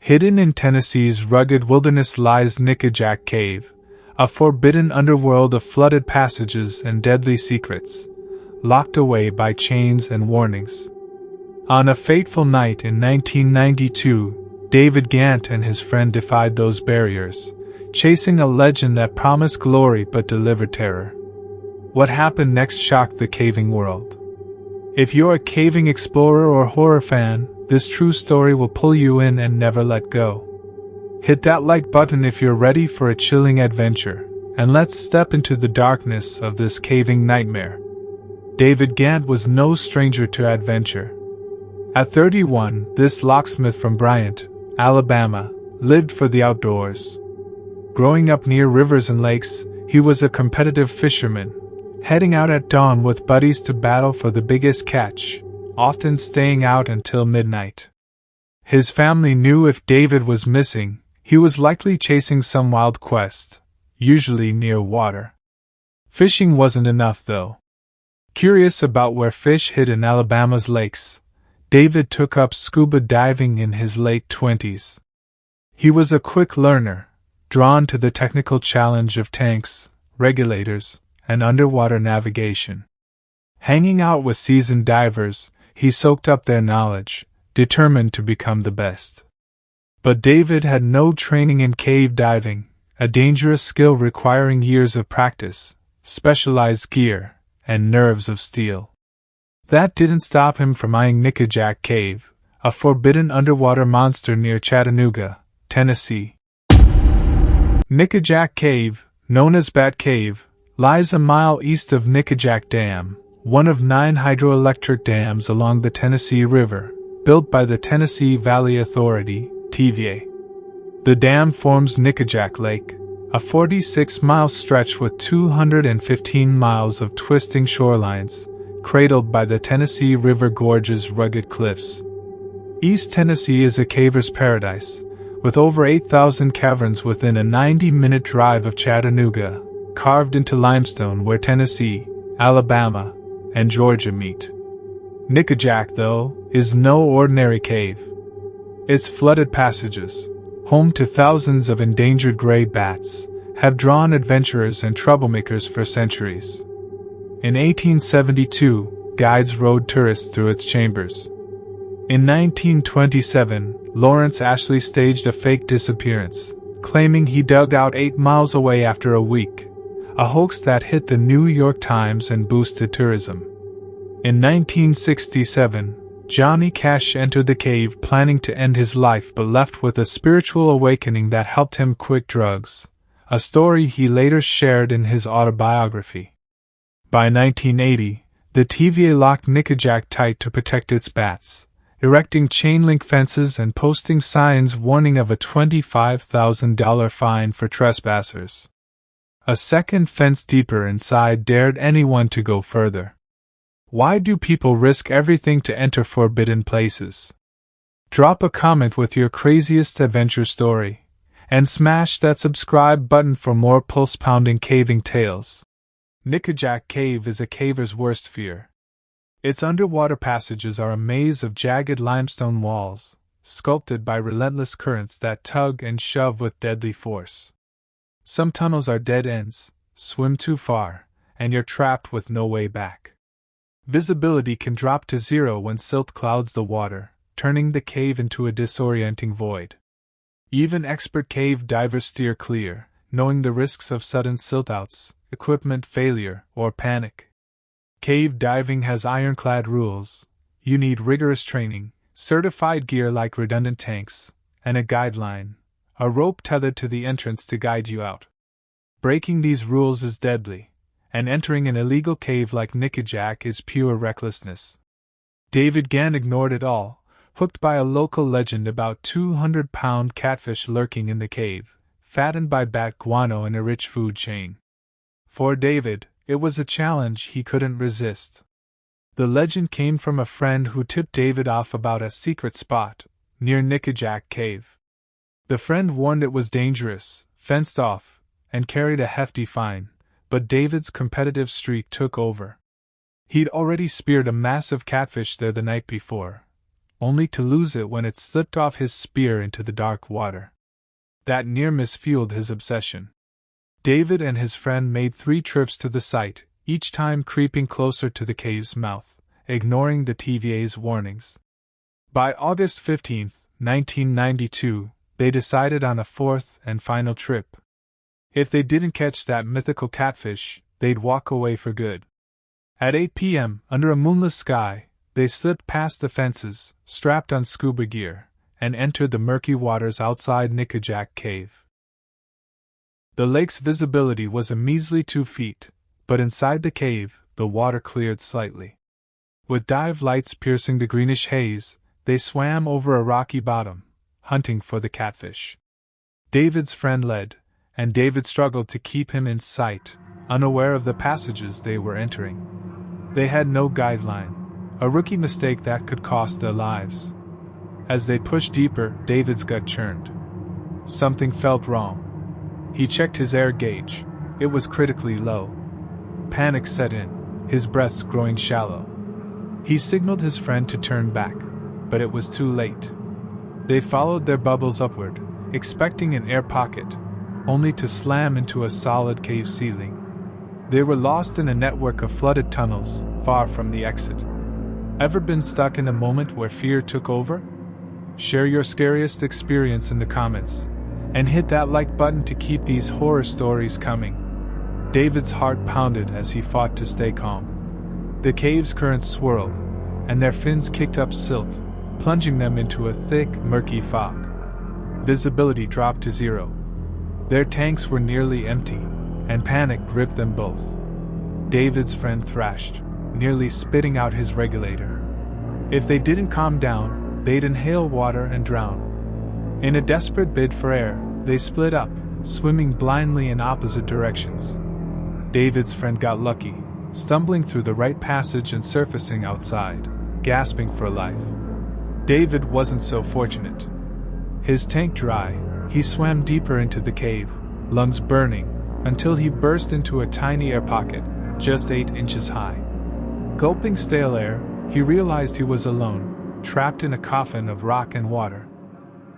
Hidden in Tennessee's rugged wilderness lies Nickajack Cave, a forbidden underworld of flooded passages and deadly secrets, locked away by chains and warnings. On a fateful night in 1992, David Gant and his friend defied those barriers, chasing a legend that promised glory but delivered terror. What happened next shocked the caving world. If you're a caving explorer or horror fan, this true story will pull you in and never let go. Hit that like button if you're ready for a chilling adventure, and let's step into the darkness of this caving nightmare. David Gant was no stranger to adventure. At 31, this locksmith from Bryant, Alabama, lived for the outdoors. Growing up near rivers and lakes, he was a competitive fisherman, heading out at dawn with buddies to battle for the biggest catch, often staying out until midnight. His family knew if David was missing, he was likely chasing some wild quest, usually near water. Fishing wasn't enough, though. Curious about where fish hid in Alabama's lakes, David took up scuba diving in his late 20s. He was a quick learner, drawn to the technical challenge of tanks, regulators, and underwater navigation. Hanging out with seasoned divers, he soaked up their knowledge, determined to become the best. But David had no training in cave diving, a dangerous skill requiring years of practice, specialized gear, and nerves of steel. That didn't stop him from eyeing Nickajack Cave, a forbidden underwater monster near Chattanooga, Tennessee. Nickajack Cave, known as Bat Cave, lies a mile east of Nickajack Dam, one of 9 hydroelectric dams along the Tennessee River, built by the Tennessee Valley Authority, TVA. The dam forms Nickajack Lake, a 46-mile stretch with 215 miles of twisting shorelines, cradled by the Tennessee River Gorge's rugged cliffs. East Tennessee is a caver's paradise, with over 8,000 caverns within a 90-minute drive of Chattanooga, carved into limestone where Tennessee, Alabama, and Georgia meet. Nickajack, though, is no ordinary cave. Its flooded passages, home to thousands of endangered gray bats, have drawn adventurers and troublemakers for centuries. In 1872, guides rode tourists through its chambers. In 1927, Lawrence Ashley staged a fake disappearance, claiming he dug out 8 miles away after a week, a hoax that hit the New York Times and boosted tourism. In 1967, Johnny Cash entered the cave planning to end his life but left with a spiritual awakening that helped him quit drugs, a story he later shared in his autobiography. By 1980, the TVA locked Nickajack tight to protect its bats, erecting chain-link fences and posting signs warning of a $25,000 fine for trespassers. A second fence deeper inside dared anyone to go further. Why do people risk everything to enter forbidden places? Drop a comment with your craziest adventure story, and smash that subscribe button for more pulse-pounding caving tales. Nickajack Cave is a caver's worst fear. Its underwater passages are a maze of jagged limestone walls, sculpted by relentless currents that tug and shove with deadly force. Some tunnels are dead ends, swim too far, and you're trapped with no way back. Visibility can drop to zero when silt clouds the water, turning the cave into a disorienting void. Even expert cave divers steer clear, knowing the risks of sudden siltouts, equipment failure, or panic. Cave diving has ironclad rules. You need rigorous training, certified gear like redundant tanks, and a guideline, a rope tethered to the entrance to guide you out. Breaking these rules is deadly, and entering an illegal cave like Nickajack is pure recklessness. David Gant ignored it all, hooked by a local legend about 200-pound catfish lurking in the cave, fattened by bat guano in a rich food chain. For David, it was a challenge he couldn't resist. The legend came from a friend who tipped David off about a secret spot, near Nickajack Cave. The friend warned it was dangerous, fenced off, and carried a hefty fine, but David's competitive streak took over. He'd already speared a massive catfish there the night before, only to lose it when it slipped off his spear into the dark water. That near miss fueled his obsession. David and his friend made 3 trips to the site, each time creeping closer to the cave's mouth, ignoring the TVA's warnings. By August 15, 1992, they decided on a 4th and final trip. If they didn't catch that mythical catfish, they'd walk away for good. At 8 p.m., under a moonless sky, they slipped past the fences, strapped on scuba gear, and entered the murky waters outside Nickajack Cave. The lake's visibility was a measly 2 feet, but inside the cave, the water cleared slightly. With dive lights piercing the greenish haze, they swam over a rocky bottom, hunting for the catfish. David's friend led, and David struggled to keep him in sight, unaware of the passages they were entering. They had no guideline, a rookie mistake that could cost their lives. As they pushed deeper, David's gut churned. Something felt wrong. He checked his air gauge. It was critically low. Panic set in, his breaths growing shallow. He signaled his friend to turn back, but it was too late. They followed their bubbles upward, expecting an air pocket, only to slam into a solid cave ceiling. They were lost in a network of flooded tunnels, far from the exit. Ever been stuck in a moment where fear took over? Share your scariest experience in the comments, and hit that like button to keep these horror stories coming. David's heart pounded as he fought to stay calm. The cave's currents swirled, and their fins kicked up silt, plunging them into a thick, murky fog. Visibility dropped to 0. Their tanks were nearly empty, and panic gripped them both. David's friend thrashed, nearly spitting out his regulator. If they didn't calm down, they'd inhale water and drown. In a desperate bid for air, they split up, swimming blindly in opposite directions. David's friend got lucky, stumbling through the right passage and surfacing outside, gasping for life. David wasn't so fortunate. His tank dry, he swam deeper into the cave, lungs burning, until he burst into a tiny air pocket, just 8 inches high. Gulping stale air, he realized he was alone, trapped in a coffin of rock and water.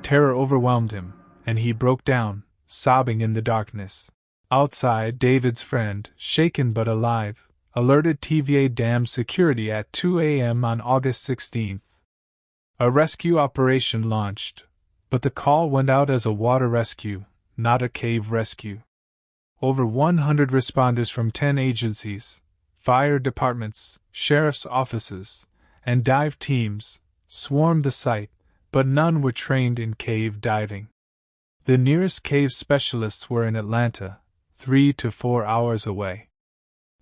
Terror overwhelmed him, and he broke down, sobbing in the darkness. Outside, David's friend, shaken but alive, alerted TVA dam security at 2 a.m. on August 16th. A rescue operation launched, but the call went out as a water rescue, not a cave rescue. Over 100 responders from 10 agencies, fire departments, sheriff's offices, and dive teams swarmed the site, but none were trained in cave diving. The nearest cave specialists were in Atlanta, 3 to 4 hours away.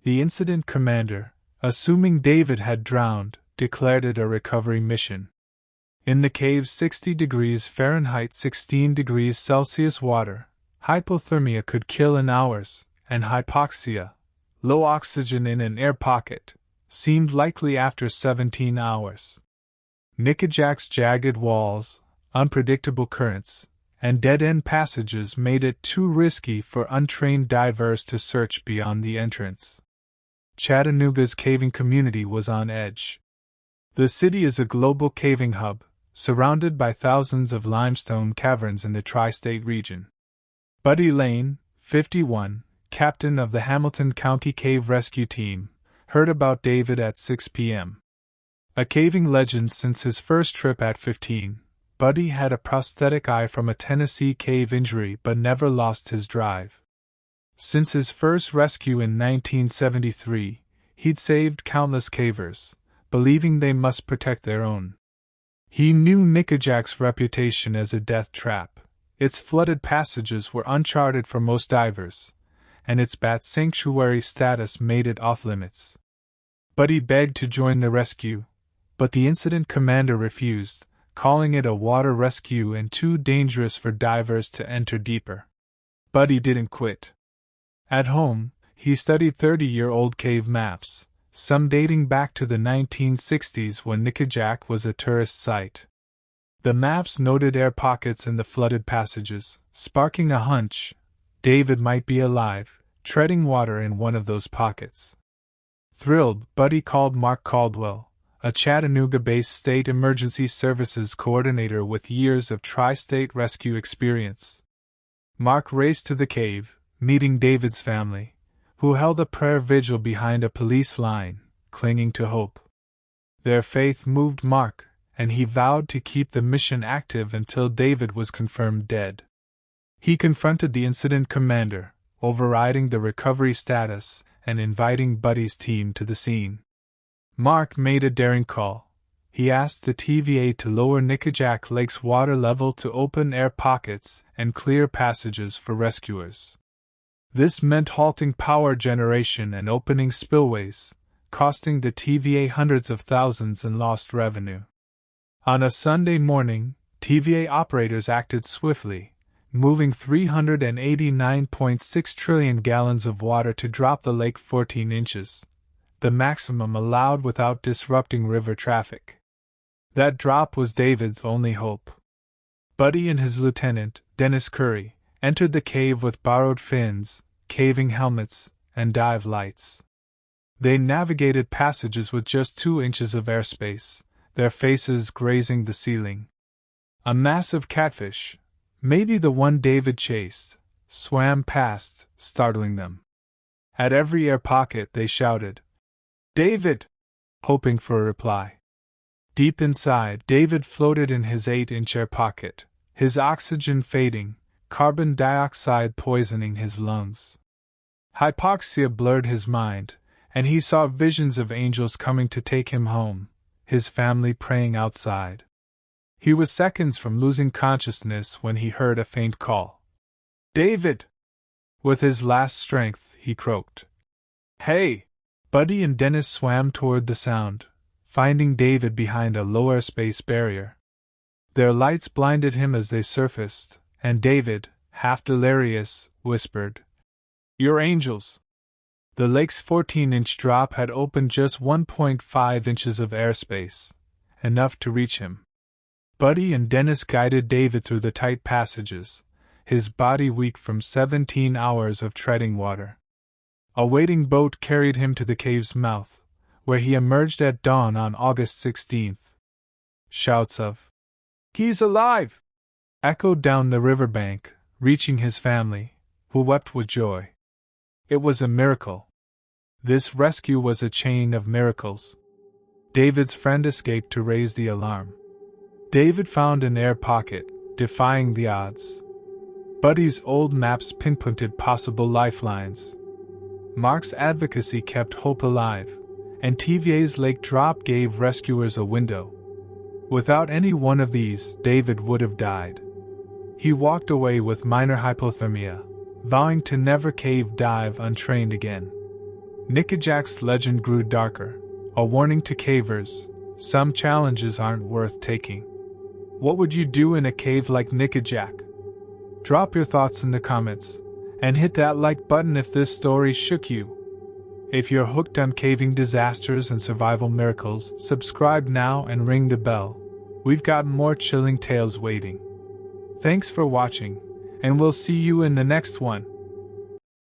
The incident commander, assuming David had drowned, declared it a recovery mission. In the cave's 60 degrees Fahrenheit 16 degrees Celsius water, hypothermia could kill in hours, and hypoxia, low oxygen in an air pocket, seemed likely after 17 hours. Nickajack's jagged walls, unpredictable currents, and dead-end passages made it too risky for untrained divers to search beyond the entrance. Chattanooga's caving community was on edge. The city is a global caving hub, surrounded by thousands of limestone caverns in the tri-state region. Buddy Lane, 51, captain of the Hamilton County Cave Rescue Team, heard about David at 6 p.m. A caving legend since his first trip at 15, Buddy had a prosthetic eye from a Tennessee cave injury but never lost his drive. Since his first rescue in 1973, he'd saved countless cavers, believing they must protect their own. He knew Nickajack's reputation as a death trap. Its flooded passages were uncharted for most divers, and its bat sanctuary status made it off-limits. Buddy begged to join the rescue, but the incident commander refused, calling it a water rescue and too dangerous for divers to enter deeper. Buddy didn't quit. At home, he studied 30-year-old cave maps, some dating back to the 1960s when Nickajack was a tourist site. The maps noted air pockets in the flooded passages, sparking a hunch David might be alive, treading water in one of those pockets. Thrilled, Buddy called Mark Caldwell, a Chattanooga-based state emergency services coordinator with years of tri-state rescue experience. Mark raced to the cave, meeting David's family, who held a prayer vigil behind a police line, clinging to hope. Their faith moved Mark, and he vowed to keep the mission active until David was confirmed dead. He confronted the incident commander, overriding the recovery status and inviting Buddy's team to the scene. Mark made a daring call. He asked the TVA to lower Nickajack Lake's water level to open air pockets and clear passages for rescuers. This meant halting power generation and opening spillways, costing the TVA hundreds of thousands in lost revenue. On a Sunday morning, TVA operators acted swiftly, moving 389.6 trillion gallons of water to drop the lake 14 inches, the maximum allowed without disrupting river traffic. That drop was David's only hope. Buddy and his lieutenant, Dennis Curry, entered the cave with borrowed fins, caving helmets, and dive lights. They navigated passages with just 2 inches of airspace, their faces grazing the ceiling. A massive catfish, maybe the one David chased, swam past, startling them. At every air pocket they shouted, "David!" hoping for a reply. Deep inside, David floated in his 8-inch air pocket, his oxygen fading, carbon dioxide poisoning his lungs. Hypoxia blurred his mind, and he saw visions of angels coming to take him home, his family praying outside. He was seconds from losing consciousness when he heard a faint call. "David!" With his last strength, he croaked, "Hey!" Buddy and Dennis swam toward the sound, finding David behind a low airspace barrier. Their lights blinded him as they surfaced, and David, half delirious, whispered, "You're angels!" The lake's 14-inch drop had opened just 1.5 inches of airspace, enough to reach him. Buddy and Dennis guided David through the tight passages, his body weak from 17 hours of treading water. A waiting boat carried him to the cave's mouth, where he emerged at dawn on August 16th. Shouts of, "He's alive!" echoed down the riverbank, reaching his family, who wept with joy. It was a miracle. This rescue was a chain of miracles. David's friend escaped to raise the alarm. David found an air pocket, defying the odds. Buddy's old maps pinpointed possible lifelines. Mark's advocacy kept hope alive, and TVA's lake drop gave rescuers a window. Without any one of these, David would have died. He walked away with minor hypothermia, vowing to never cave dive untrained again. Nickajack's legend grew darker, a warning to cavers: some challenges aren't worth taking. What would you do in a cave like Nickajack? Drop your thoughts in the comments, and hit that like button if this story shook you. If you're hooked on caving disasters and survival miracles, subscribe now and ring the bell. We've got more chilling tales waiting. Thanks for watching, and we'll see you in the next one.